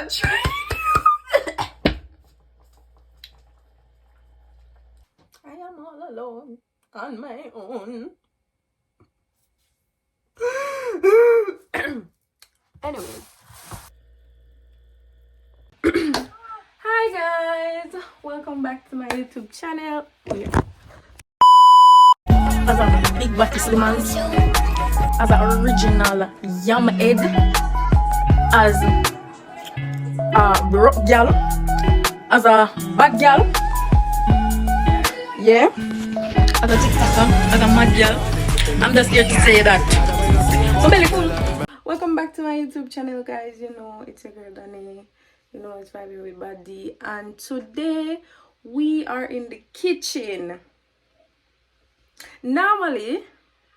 try. I am all alone on my own. Anyways. Hi guys, welcome back to my YouTube channel. As a big batty slimmers, as an original yam head, as a broke gal, as a bad gal, yeah, as a TikToker, as a mad gal. I'm just here to say that. So very cool. Welcome back to my YouTube channel, guys. You know it's your girl Dani. You know it's Vibing with Buddy, and today we are in the kitchen. Normally,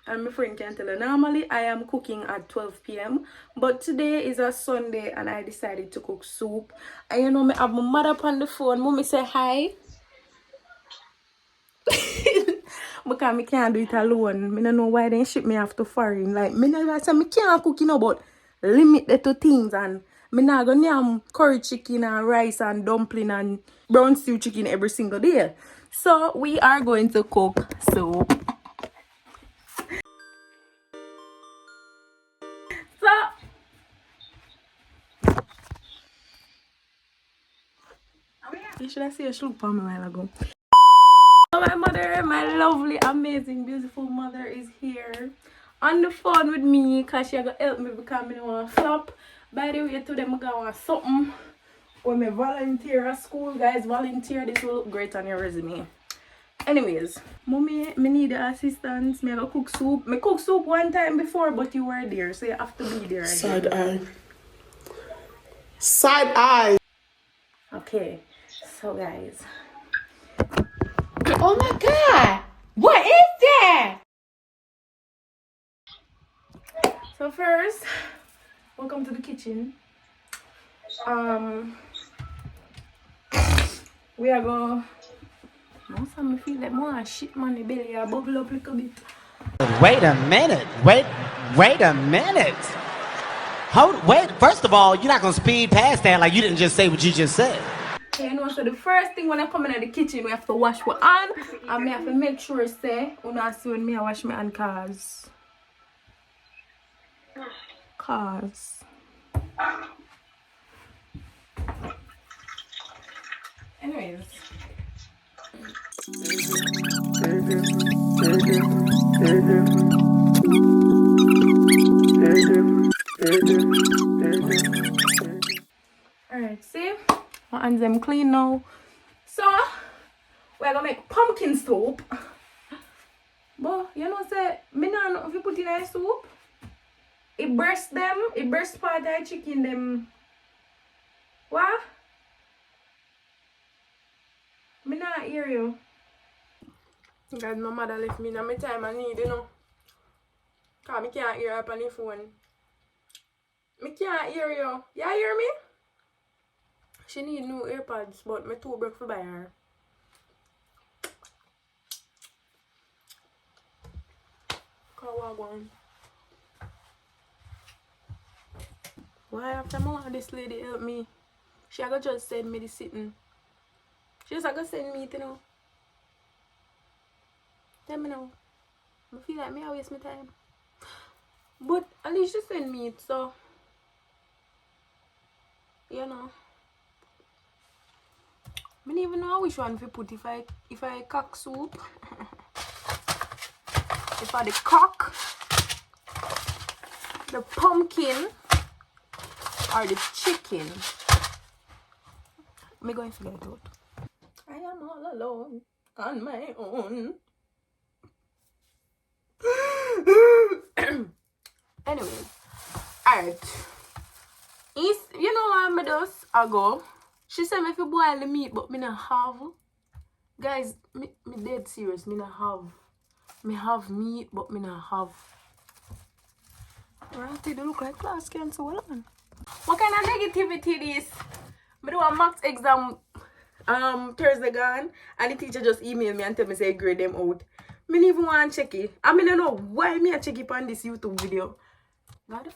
and my friend can tell you, normally I am cooking at 12 p.m. but today is a Sunday and I decided to cook soup. And you know, me have my mother up on the phone. Mommy say hi. Because me can't do it alone. Me don't know why they ship me off to foreign. Like, me never say me can't cook, you know, but limit the two things. And me not gonna yam curry chicken and rice and dumpling and brown stew chicken every single day. So we are going to cook soup. So you should have seen a sloop on me a while ago. So my mother, my lovely, amazing, beautiful mother is here on the phone with me because she gonna help me because I don't want to flop. By the way, today I'm gonna want something when I volunteer at school. Guys, volunteer. This will look great on your resume. Anyways, mommy, me need the assistance. Me gonna cook soup. Me cook soup one time before, but you were there, so you have to be there again. Side eye. Side eye. Okay, so guys. Oh my God. What is that? So first, welcome to the kitchen. We are going. Most of me feel like more shit money belly. I bubble up a little bit. Wait a minute. Wait a minute. Wait, first of all, you're not gonna speed past that like you didn't just say what you just said. Okay, you know, so the first thing when I come in the kitchen, we have to wash my hand. And we have to make sure, say, you know, see when I wash my hand, cause. Anyways. Alright, see? My hands them clean now. So, we're gonna make pumpkin soup. But, you know, say, me not know if you put in a soup. It burst part of the chicken them. What? Me not hear you. Guys, my mother left me in my time I need, you know. Cause me can't hear her up on the phone. Me can't hear you. You hear me? She need new AirPods, but my too broke for buy her. One. Why after more this lady help me? She gonna just send me the sitting. She just gonna send me, you know. Tell me now. I feel like me I waste my time. But at least she send me it, so you know. I don't even know which one to put if I cock soup. If I the cock, the pumpkin, or the chicken. I'm going to figure it out. I am all alone on my own. Anyway, alright. You know what I does ago? She said me if you boil the meat, but me not have. Guys, me dead serious. Me not have. Me have meat, but me not have. Alright, they look like class cancer. Well on. What kind of negativity this? Me do a max exam Thursday gone, and the teacher just emailed me and tell me say grade them out. Me don't even want to check it. I mean, I don't know why me I check it on this YouTube video. God.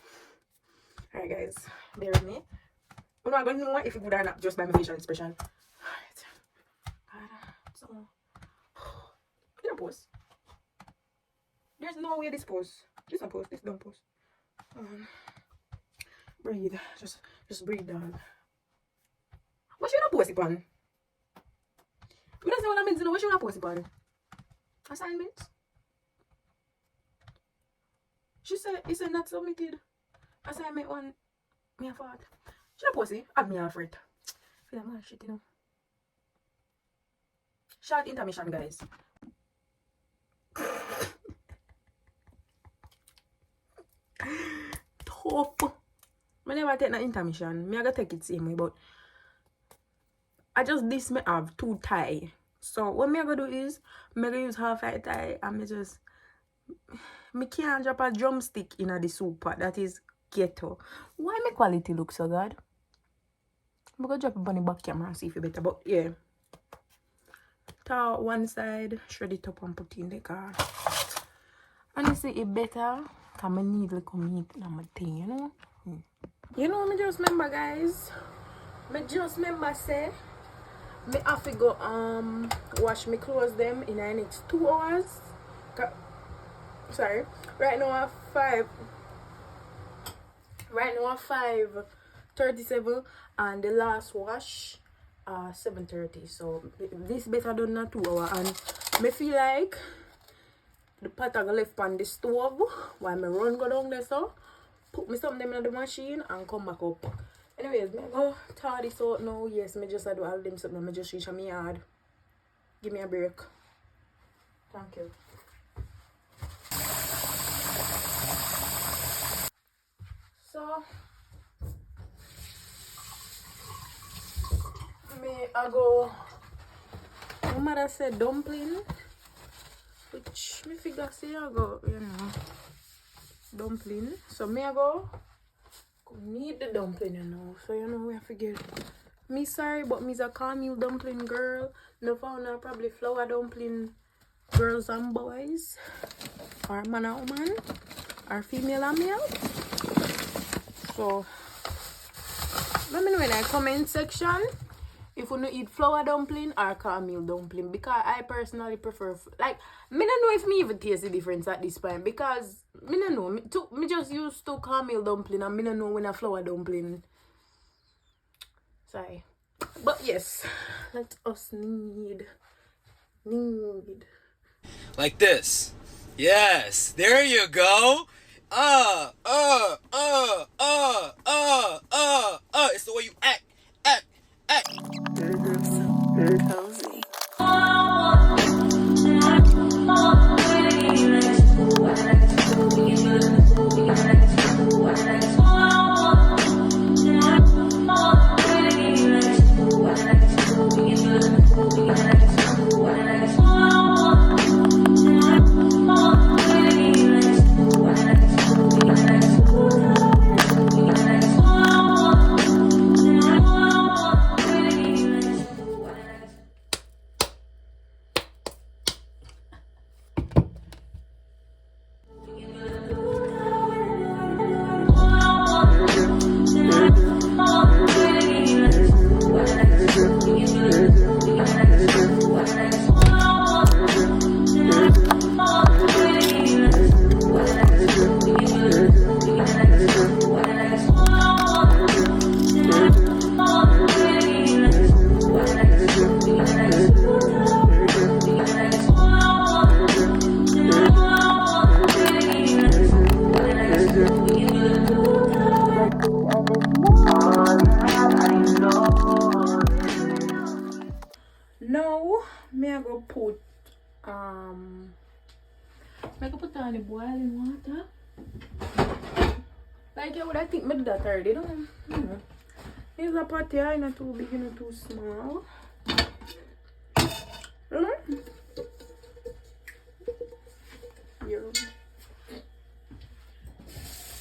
Alright guys, bear with me. I'm not gonna know if it's good or not just by my facial expression. Alright. So you don't pose. There's no way this pose. This don't pose, this don't pose. Breathe. Just breathe, dog. What you not pose it on? We don't say what I mean, you know, what you not pose it on? Assignments? She said it's a not submitted. Assignment one. Me a fault. She not pose it. Add me off for it. Feel like shit, you know. Short intermission, guys. Tough. I never take the intermission. I gotta take it same way, but I just this me have two tie. So what me I gonna do is me gonna use half a tie and me can't drop a drumstick in the soup pot. That is ghetto. Why my quality look so good? I'm gonna drop it on the back camera and see if it better. But yeah. Towel one side, shred it up and put it in the car. Honestly, it better. Cause my needle come in on my thing, you know. You know, me just remember, guys. Me just remember say me have to go wash my clothes them in the next 2 hours. Sorry. Right now at 5:37 and the last wash 7:30. So this better done in 2 hours, and me feel like the pot I left on the stove while me run go down there, so put me something in the machine and come back up. Anyways, me go thaw this out now. Yes, me just do all them something. Me just reach my yard. Give me a break. Thank you. So I go. My mother said dumpling, which me figure say I go, you know, dumpling. So I go need the dumpling, you know. So you know we have to get. Me sorry, but me's a cornmeal dumpling girl. No found her probably flour dumpling girls and boys, or man and woman, or female and male. So let me know in the comment section if you don't eat flour dumpling or cornmeal dumpling, because I personally prefer, like, me don't know if me even taste the difference at this point, because me don't know, me just used to cornmeal dumpling and me don't know when a flour dumpling. Sorry, but yes, let us need like this. Yes, there you go. It's the way you act. cozy. Now, me I go put on the boiling water. Like you would I think me do that already, don't you? Here's a pot here, not too big, not too small.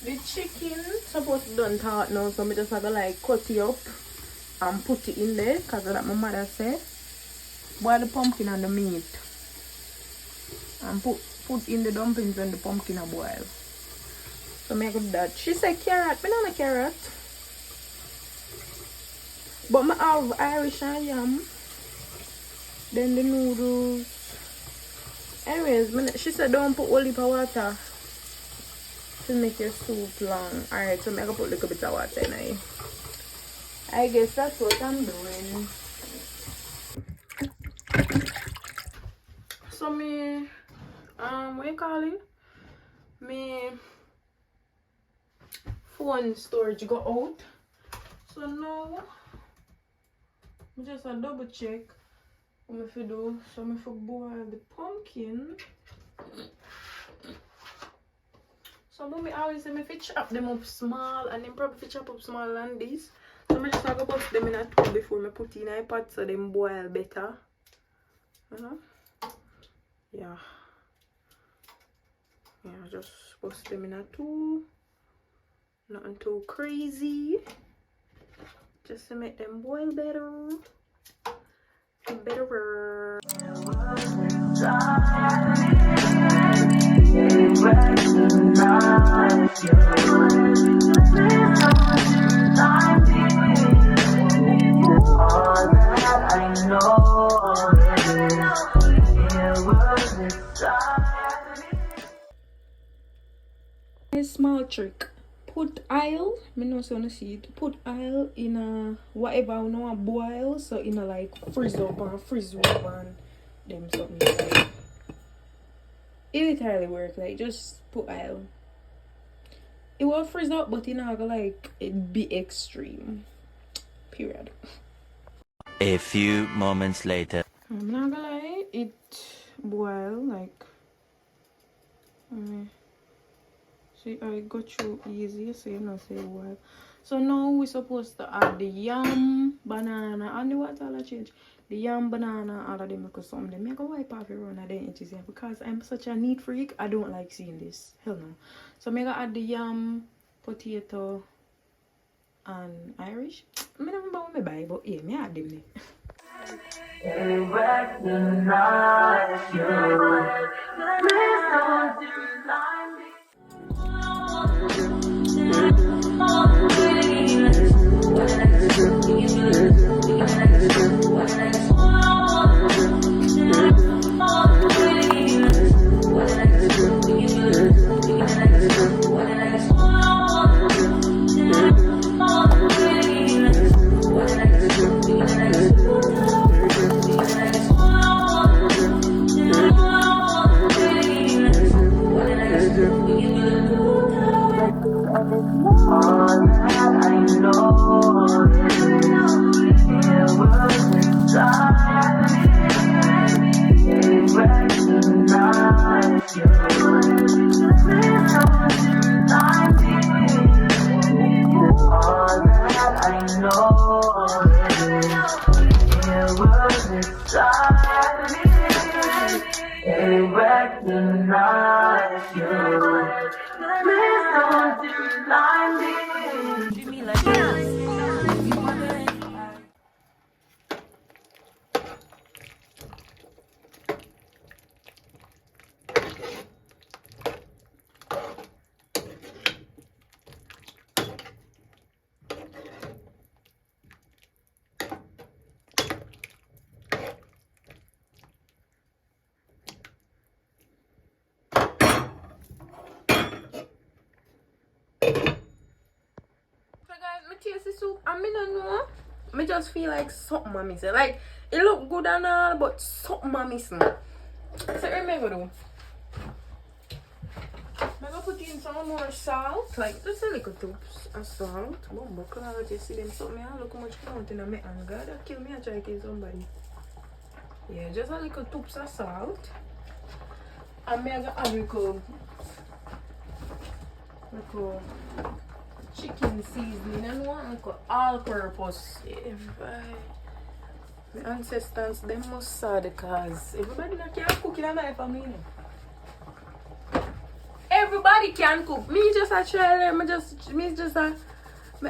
The chicken supposed to done tart now, so I just have to like cut it up and put it in there, because that's what my mother said. Boil the pumpkin and the meat and put in the dumplings when the pumpkin are boiled. So make up that. She said carrot, banana carrot. But I have Irish and yam. Then the noodles. Anyways, she said don't put only water to make your soup long. Alright, so I'm gonna put a little bit of water in it. I guess that's what I'm doing. So me, what you call it? Me phone storage go out. So now, I just a double check what I do. So I boil the pumpkin. So mommy always say me fi chop them up small, and then probably fi chop up smaller than this. So I just gonna bust them in a tube before I put in a pot so them boil better. You know? Yeah. Yeah, just bust them in a tube. Nothing too crazy. Just to make them boil better. Better. A small trick. Put oil, me know so you see it. Put oil in a whatever you know boil, so in a like freeze up and freeze up and them something. It literally work, like just put oil. It will freeze up, but you know like it be extreme. Period. A few moments later. I'm not gonna lie, it boil like see I go through easy, so you know say boil. So now we're supposed to add the yam, banana, and the water all change. The yam, banana, all of them because some of them I go wipe off around and then it is because I'm such a neat freak. I don't like seeing this. Hell no. So I'm gonna add the yam, potato, and Irish. I don't remember what I buy, but yeah, I add them. Taste the soup and I don't know. I just feel like something I'm missing. Like it look good and all, but something I'm missing. So what am I gonna do? I'm gonna put in some more salt, like just a little tubes of salt. Bumbo cloud, you see them something. Look how much count in my hand. God, that kill me. I try to kill somebody. Yeah, just a little tubes of salt. And I'm gonna add a little chicken seasoning and one all purpose. My ancestors them must say because everybody not can cook in my family. Everybody can cook. Me just a trailer, me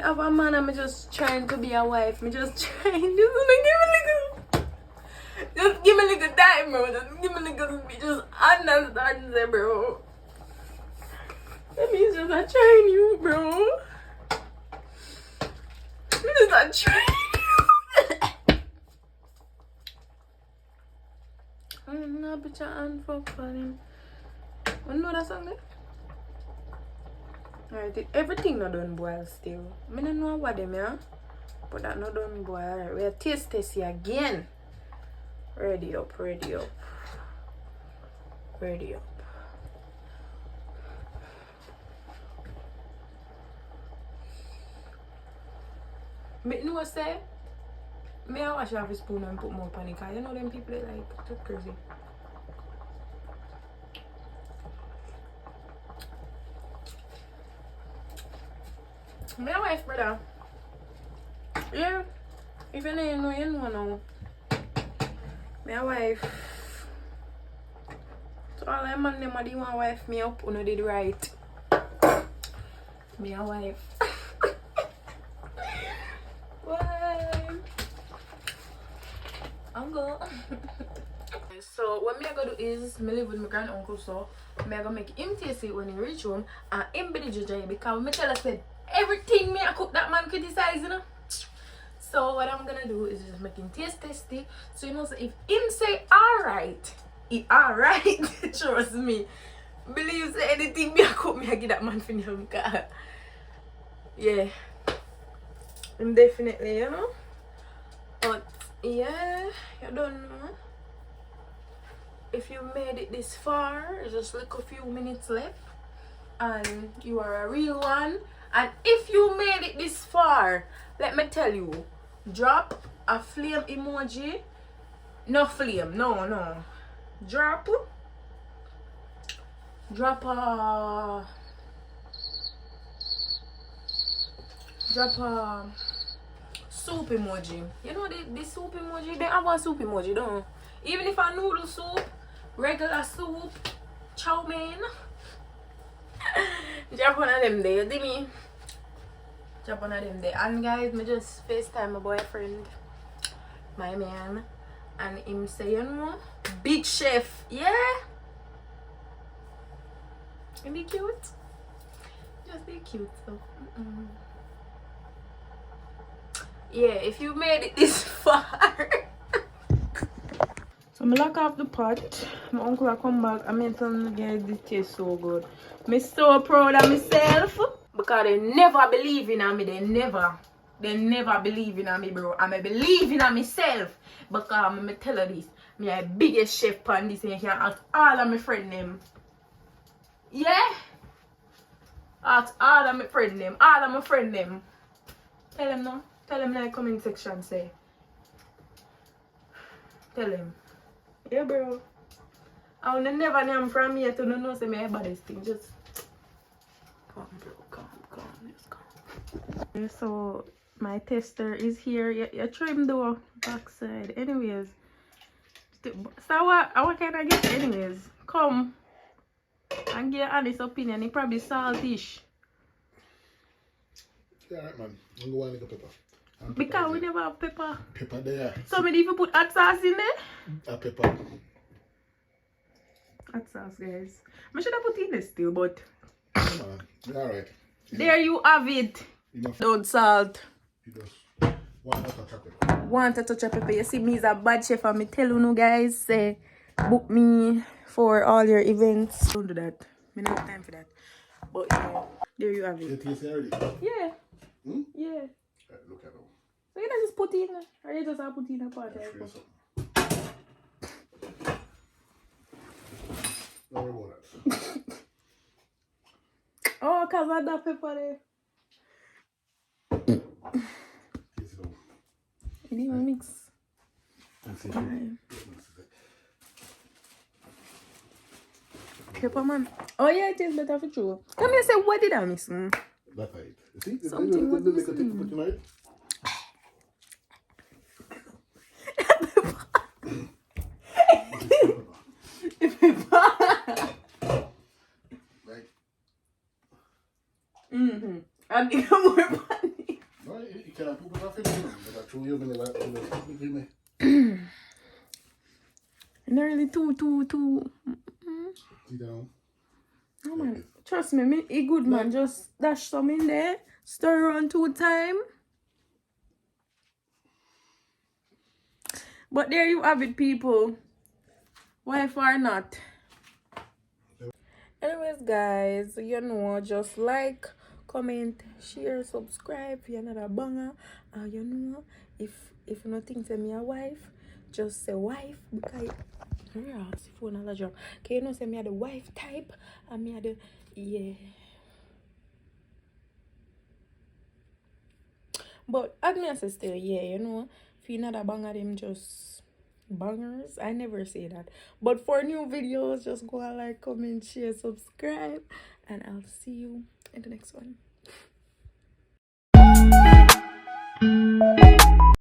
have a man and me just trying to be a wife. Me just trying just give me a little time, bro. Just give me a little just understand it, bro. That means just a trying you, bro. I'm just not trying you. No picture and fuck for him. You know that song there? Alright, everything not done boil still. I don't know what them, yeah? But that not done boil. Alright, we'll taste here again. Ready up, ready up. Ready up. Me know say, me I wash off a spoon and put more panic. You know them people that like too crazy. My wife, brother. Yeah. If you know, you know now. My wife. So all them man them the one wife me up, you did right. My wife. Why? Uncle. So what me I gonna do is me live with my grand uncle, so me I gonna make him taste it when he reach home and him be the judge because me tell us that everything me I cook that man criticize, you know. So what I'm gonna do is just make him taste testy. So you know, so if him say alright, he alright. Trust me. Believe say anything me I cook me I give that man for him. Yeah. And definitely, you know. But yeah, you don't know. If you made it this far, just like a few minutes left. And you are a real one. And if you made it this far, let me tell you, drop a flame emoji. No flame, no. Drop a soup emoji. You know the soup emoji? They have a soup emoji, don't you? Even if a noodle soup, regular soup, chow mein. Drop one of them there, do me? Drop one of them there. And guys, me just FaceTime my boyfriend, my man, and him say, you know, big chef, yeah? Isn't he cute? Just be cute, so. Yeah, if you made it this far. So I lock off the pot. My uncle come back. I mean, tell me guys, this tastes so good. I'm so proud of myself because they never believe in me. They never believe in me, bro. I believe in myself because I'm gonna tell you this. Me a biggest chef on this, and you can ask all of my friend them. Yeah, ask all of my friend them. All of my friend them. Tell them now. Tell them in the comment section. Say. Tell them. Yeah, bro. I will never name from here to know say me about this thing. Just calm, bro. Calm. Just calm. Okay, so my tester is here. You trim the backside. Anyways. So what can I get? Anyways, come and get honest opinion. It probably saltish. Yeah, right, man. I'm going to get pepper. Because we never have pepper. Pepper there. So maybe if you put hot sauce in there? Pepper. Hot sauce, guys. I should have put in this still, but Come on. Yeah, all right. there you have it. Enough. Don't salt. You just want to touch pepper. Want a touch of pepper. You see, me is a bad chef and me tell you no guys, say book me for all your events. Don't do that. I don't have time for that. But yeah, there you have You it. taste it already? Yeah. Hmm? Yeah. Right, look at them. So you don't just put in, or you just have put in a part. I'll Right? show you something. Don't worry about that. Oh, because I have pepper there. Taste it out. You didn't even mix. And see if Alright. you- Pepper man. Oh yeah, it tastes better for true. Come here, say what did I miss? That's right. You see? Something was Little missing. thing put in it. Like, I think I'm more funny. no, you can't put it off in there. But I told you when you like to give me. Not really too. Sit down. No man, trust me, a good man. Just dash some in there, stir around 2 times. But there you have it, people. Wife or not. Anyways, guys, you know, just like, comment, share, subscribe if you're not a banger. You know, if you don't think say me a wife, just say wife because if you want to job. Okay, you know, say me a the wife type and me a the yeah. But as me say still, yeah, you know, if you're not a banger, them just bangers. I never say that. But for new videos, just go and like, comment, share, subscribe, and I'll see you in the next one.